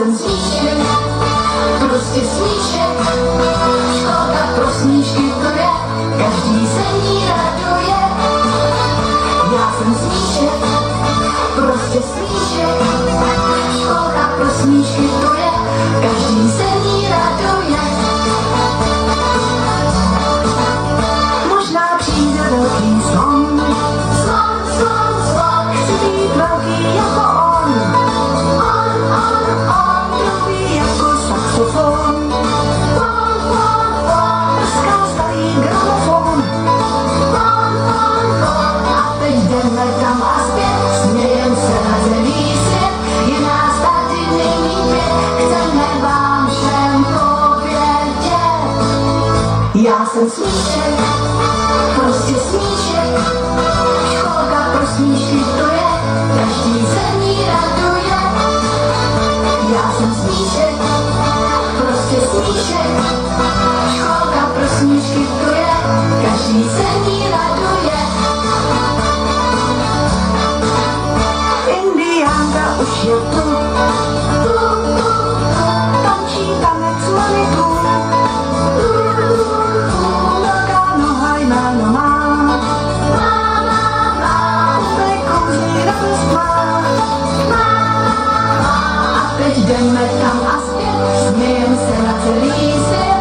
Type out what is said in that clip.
jsem smíšek, prostě smíšek. Školka pro smíšky to je, každý se ní raduje. Já jsem smíšek, prostě smíšek. Školka pro smíšky to je, každý se ní raduje. Možná přijde velký slon, slon, slon, slon, chci být velký jako on. On, mluví jako saxofon. Prská starý gramofon. A teď jdeme tam a zpět, smějem se na celý svět. Je nás tady není pět, chceme vám všem povědět. Já jsem smíšek, prostě smíšek. Školka pro smíšky to je, každý se ní raduje. Já jsem smíšek, prostě smíšek. Školka pro smíšky to je, každý se ní raduje. Indiánka už je tu, tančí tanec Manitou. Velká noha jméno má, úplně kouzlí radost má. A teď jdeme tam a zpět, smějem se na celý svět.